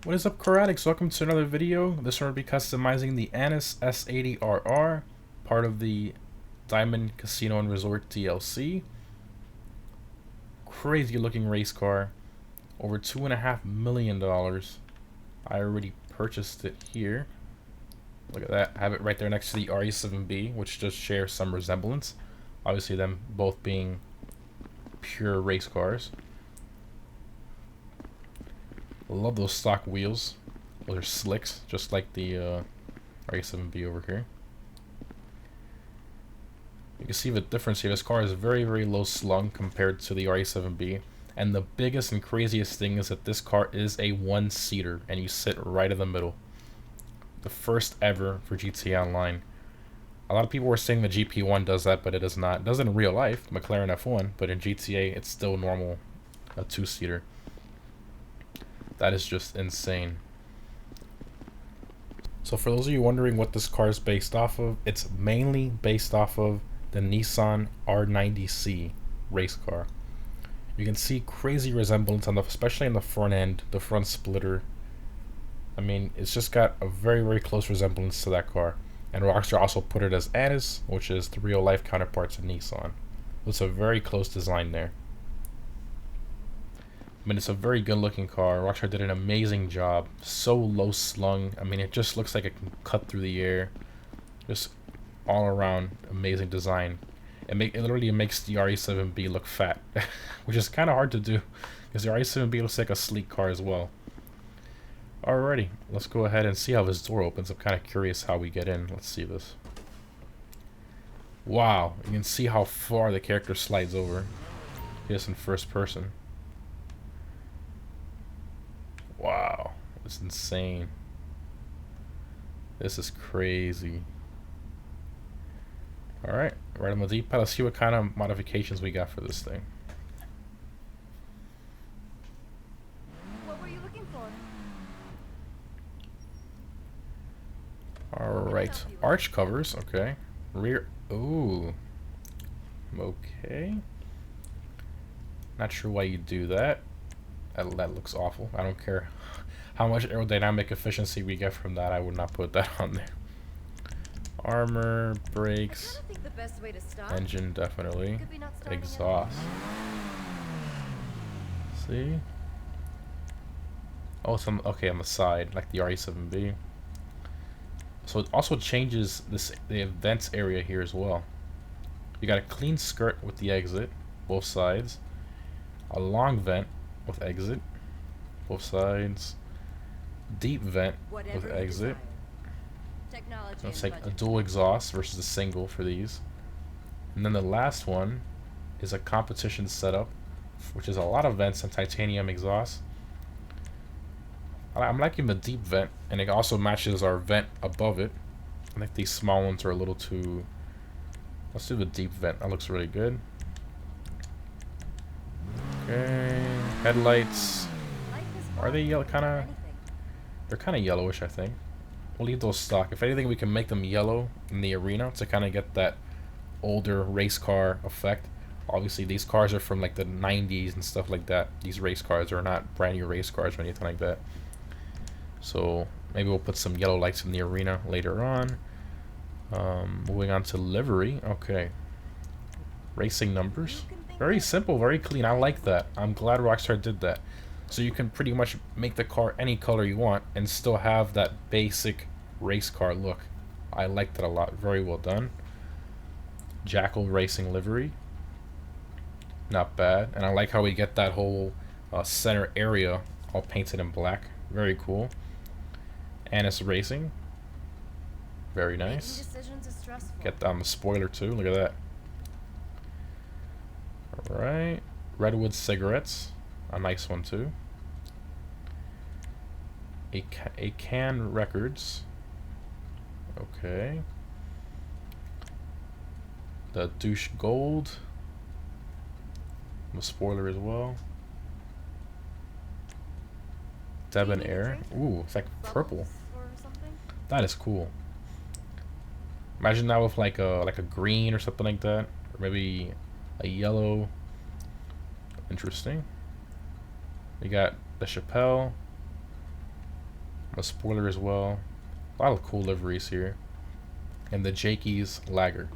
What is up, Karatics? Welcome to another video. This one will be customizing the Anis S80RR, part of the Diamond Casino and Resort DLC. Crazy looking race car, over $2.5 million. I already purchased it here. Look at that, I have it right there next to the RE7B, which just shares some resemblance. Obviously them both being pure race cars. Love those stock wheels. Those are slicks, just like the RE7B over here. You can see the difference here. This car is very, very low slung compared to the RE7B. And the biggest and craziest thing is that this car is a one-seater, and you sit right in the middle. The first ever for GTA Online. A lot of people were saying the GP1 does that, but it does not. It does in real life, McLaren F1, but in GTA it's still normal, a two-seater. That is just insane. So for those of you wondering what this car is based off of, it's mainly based off of the Nissan R90C race car. You can see crazy resemblance on especially in the front end, the front splitter. I mean, it's just got a very, very close resemblance to that car. And Rockstar also put it as Anis, which is the real life counterparts of Nissan. It's a very close design there. I mean, it's a very good looking car. Rockstar did an amazing job. So low slung. I mean, it just looks like it can cut through the air. Just all around amazing design. It literally makes the RE7B look fat, which is kind of hard to do because the RE7B looks like a sleek car as well. Alrighty, let's go ahead and see how this door opens. I'm kind of curious how we get in. Let's see this. Wow, you can see how far the character slides over. Just in first person. Wow, it's insane. This is crazy. Alright, right on the D-pad. Let's see what kind of modifications we got for this thing. What were you looking for? Alright, arch covers, okay. Rear, ooh. Okay. Not sure why you do that. That looks awful. I don't care how much aerodynamic efficiency we get from that. I would not put that on there. Armor, brakes, engine definitely, exhaust. See? Oh, it's on, okay, on the side, like the RE7B. So it also changes the events area here as well. You got a clean skirt with the exit, both sides. A long vent with exit, both sides. Deep vent with exit. It's like a dual exhaust versus a single for these. And then the last one is a competition setup, which is a lot of vents and titanium exhaust. I'm liking the deep vent, and it also matches our vent above it. I think these small ones are a little too... Let's do the deep vent. That looks really good. Okay, headlights. Are they yellow? They're kind of yellowish, I think. We'll leave those stock. If anything, we can make them yellow in the arena to kind of get that older race car effect. Obviously, these cars are from like the 90s and stuff like that. These race cars are not brand new race cars or anything like that. So maybe we'll put some yellow lights in the arena later on. Moving on to livery. Okay. Racing numbers. Very simple, very clean. I like that. I'm glad Rockstar did that. So you can pretty much make the car any color you want and still have that basic race car look. I like that a lot. Very well done. Jackal Racing livery. Not bad. And I like how we get that whole center area all painted in black. Very cool. Anis Racing. Very nice. Get on the spoiler too. Look at that. Alright. Redwood cigarettes. A nice one too. A Can Records. Okay. The Douche Gold. The spoiler as well. Debonair. Ooh, it's like purple. That is cool. Imagine that with like a green or something like that, or maybe a yellow. Interesting. We got the Chappelle. A spoiler as well. A lot of cool liveries here. And the Jakey's Lager.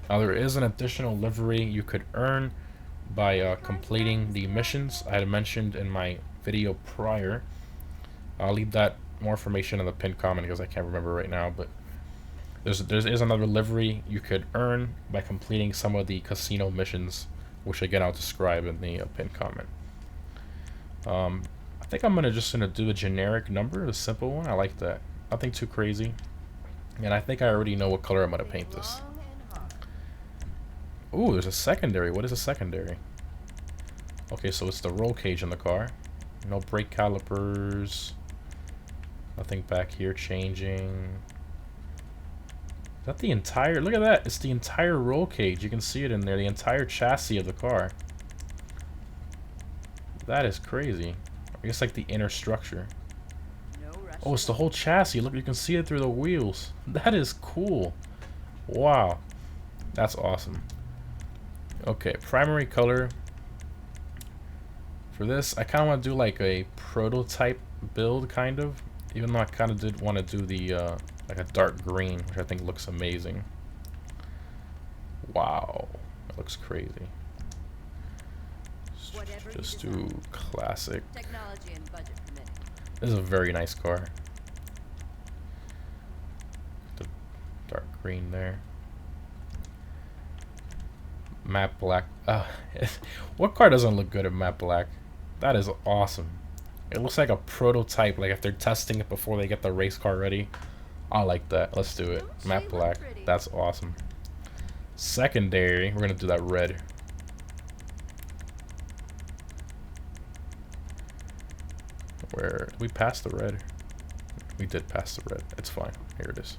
Now there is an additional livery you could earn by completing the missions I had mentioned in my video prior. I'll leave that more information in the pinned comment because I can't remember right now, but there is another livery you could earn by completing some of the casino missions, which again I'll describe in the pinned comment. I think I'm gonna do a generic number, a simple one. I like that. Nothing too crazy. And I think I already know what color I'm gonna paint this. Ooh, there's a secondary. What is a secondary? Okay, so it's the roll cage in the car. No brake calipers. Nothing back here changing. Is that the entire... Look at that. It's the entire roll cage. You can see it in there. The entire chassis of the car. That is crazy. I guess like the inner structure. Oh, it's the whole chassis. Look, you can see it through the wheels. That is cool. Wow. That's awesome. Okay, primary color. For this, I kind of want to do like a prototype build, kind of. Even though I kind of did want to do the, like a dark green, which I think looks amazing. Wow. That looks crazy. Just do classic. Technology and budget permitting. This is a very nice car. The dark green there. Matte black. What car doesn't look good in matte black? That is awesome. It looks like a prototype, like if they're testing it before they get the race car ready. I like that. Let's do it. Matte black. That's awesome. Secondary, we're gonna do that red. Where we passed the red? We did pass the red. It's fine. Here it is.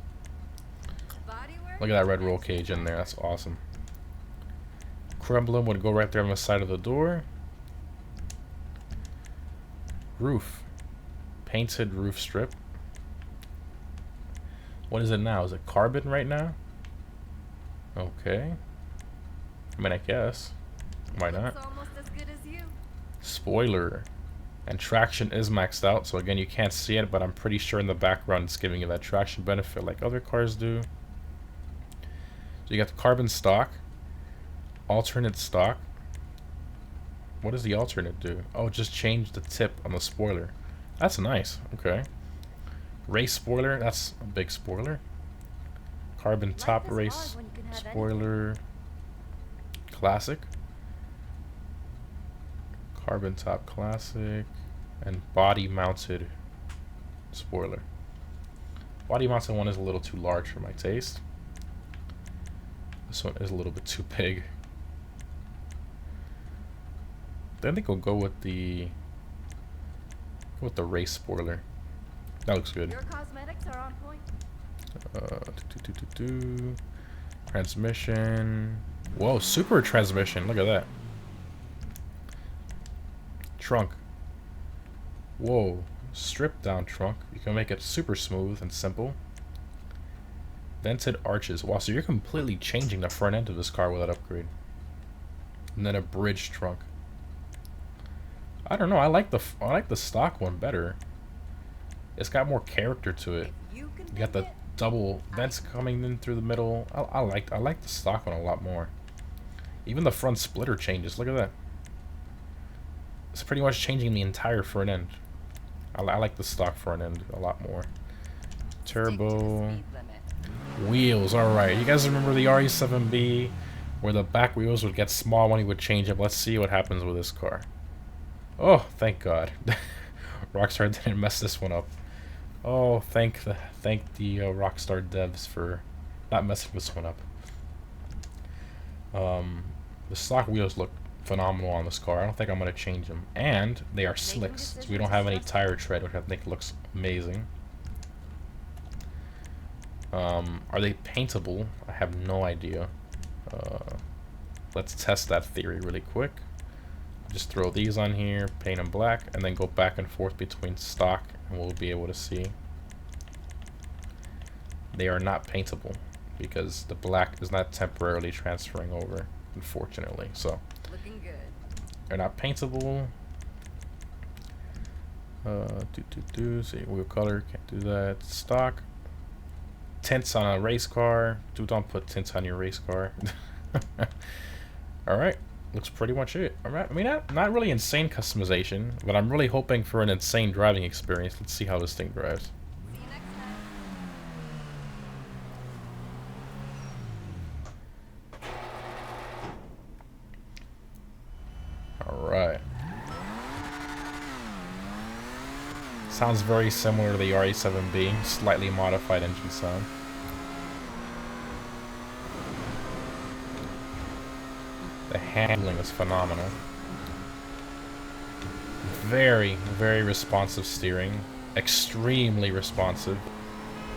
Look at that red roll cage in there. That's awesome. Emblem would go right there on the side of the door. Roof. Painted roof strip. What is it now? Is it carbon right now? Okay. I mean, I guess. Why not? Almost as good as you. Spoiler. And traction is maxed out, so again, you can't see it, but I'm pretty sure in the background it's giving you that traction benefit like other cars do. So you got the carbon stock. Alternate stock. What does the alternate do? Oh, just change the tip on the spoiler. That's nice. Okay. Race spoiler. That's a big spoiler. Carbon top race spoiler. Classic. Carbon top classic. And body mounted spoiler. Body mounted one is a little too large for my taste. This one is a little bit too big. I think we'll go with the race spoiler. That looks good. Your cosmetics are on point. Transmission. Whoa, super transmission. Look at that. Trunk. Whoa, stripped down trunk. You can make it super smooth and simple. Vented arches. Wow, so you're completely changing the front end of this car with that upgrade. And then a bridge trunk. I don't know. I like the stock one better. It's got more character to it. You got the double vents coming in through the middle. I like the stock one a lot more. Even the front splitter changes. Look at that. It's pretty much changing the entire front end. I like the stock front end a lot more. Turbo wheels. All right, you guys remember the RE7B where the back wheels would get small when he would change them? Let's see what happens with this car. Oh, thank God. Rockstar didn't mess this one up. Oh, thank the Rockstar devs for not messing this one up. The stock wheels look phenomenal on this car. I don't think I'm going to change them. And they are slicks, so we don't have any tire tread, which I think looks amazing. Are they paintable? I have no idea. Let's test that theory really quick. Just throw these on here, paint them black, and then go back and forth between stock, and we'll be able to see. They are not paintable because the black is not temporarily transferring over, unfortunately. So looking good. they're not paintable. See, wheel color, can't do that. Stock. Tints on a race car. Dude, don't put tints on your race car. Alright. Looks pretty much it. Alright. I mean, not really insane customization, but I'm really hoping for an insane driving experience. Let's see how this thing drives. See you next time. Alright. Sounds very similar to the RE7B, slightly modified engine sound. The handling is phenomenal. Very, very responsive steering. Extremely responsive.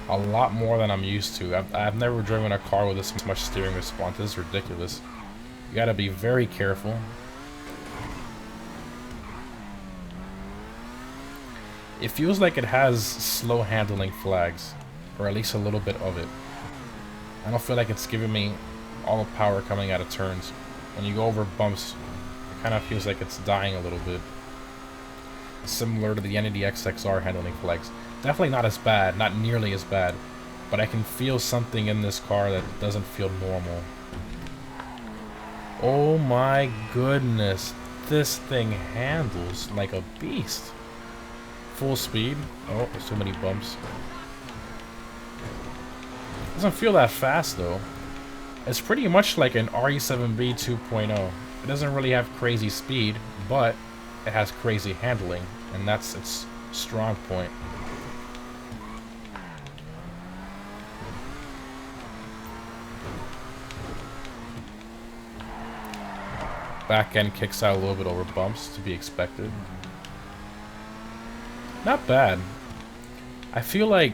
A lot more than I'm used to. I've never driven a car with this much steering response. This is ridiculous. You gotta be very careful. It feels like it has slow handling flags, or at least a little bit of it. I don't feel like it's giving me all the power coming out of turns. When you go over bumps, it kind of feels like it's dying a little bit. Similar to the NDXXR handling flags. Definitely not as bad, not nearly as bad, but I can feel something in this car that doesn't feel normal. Oh my goodness, this thing handles like a beast. Full speed. Oh, there's too many bumps. Doesn't feel that fast though. It's pretty much like an RE7B 2.0. It doesn't really have crazy speed, but it has crazy handling, and that's its strong point. Back end kicks out a little bit over bumps, to be expected. Not bad. I feel like,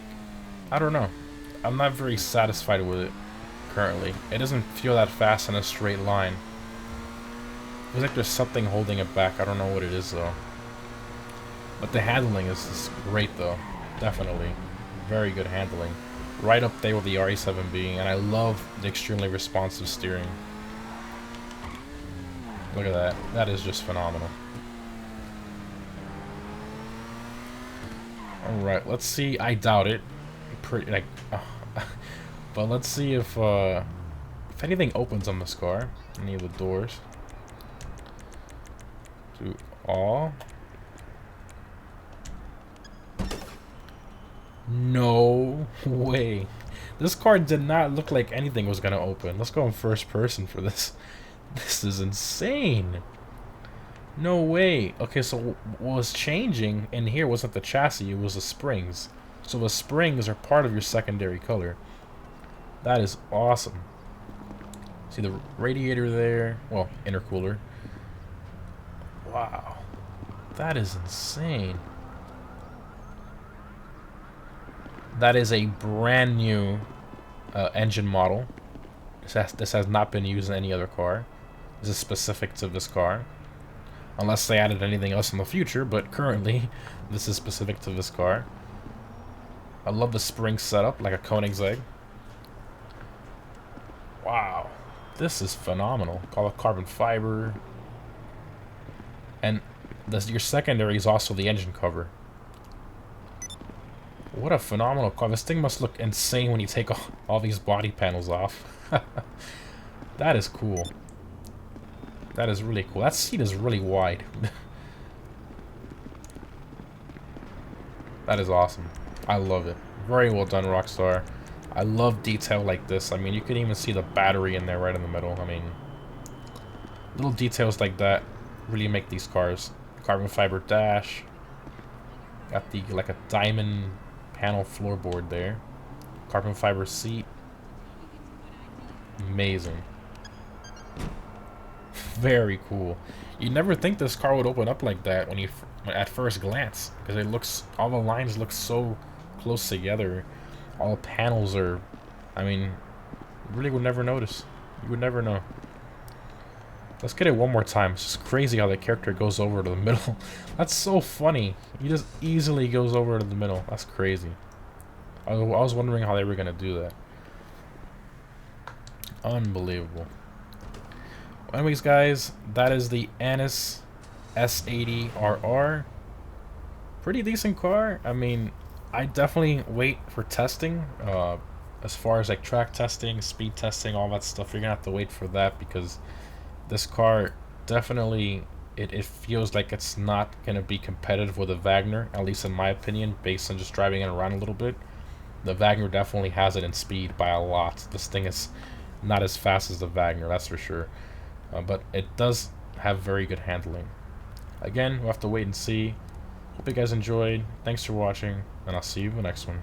I don't know, I'm not very satisfied with it currently. It doesn't feel that fast in a straight line. It feels like there's something holding it back. I don't know what it is though. But the handling is great though. Definitely. Very good handling. Right up there with the RE7B, and I love the extremely responsive steering. Look at that. That is just phenomenal. Alright, let's see. I doubt it. Pretty like but let's see if anything opens on this car. Any of the doors. Do all. No way. This car did not look like anything was gonna open. Let's go in first person for this. This is insane. No way. Okay, so what was changing in here wasn't the chassis, it was the springs. So the springs are part of your secondary color. That is awesome. See the radiator there? Well, intercooler. Wow. That is insane. That is a brand new engine model. This has not been used in any other car. This is specific to this car. Unless they added anything else in the future, but currently, this is specific to this car. I love the spring setup, like a Koenigsegg. Wow. This is phenomenal. Call it carbon fiber. And your secondary is also the engine cover. What a phenomenal car. This thing must look insane when you take all these body panels off. That is cool. That is really cool. That seat is really wide. That is awesome. I love it. Very well done, Rockstar. I love detail like this. I mean, you can even see the battery in there right in the middle. I mean, little details like that really make these cars. Carbon fiber dash. Got the, like a diamond panel floorboard there. Carbon fiber seat. Amazing. Very cool. You never think this car would open up like that when you at first glance, because it looks, all the lines look so close together. All the panels are, I mean, you really would never notice. You would never know. Let's get it one more time. It's just crazy how the character goes over to the middle. That's so funny. He just easily goes over to the middle. That's crazy. I was wondering how they were gonna do that. Unbelievable. Anyways, guys, that is the Annis S80RR. pretty decent car. I mean, I definitely wait for testing. As far as like track testing, speed testing, all that stuff, you're gonna have to wait for that because this car definitely it feels like it's not gonna be competitive with a Wagner, at least in my opinion, based on just driving it around a little bit. The Wagner definitely has it in speed by a lot. This thing is not as fast as the Wagner, that's for sure. But it does have very good handling. Again, we'll have to wait and see. Hope you guys enjoyed. Thanks for watching, and I'll see you in the next one.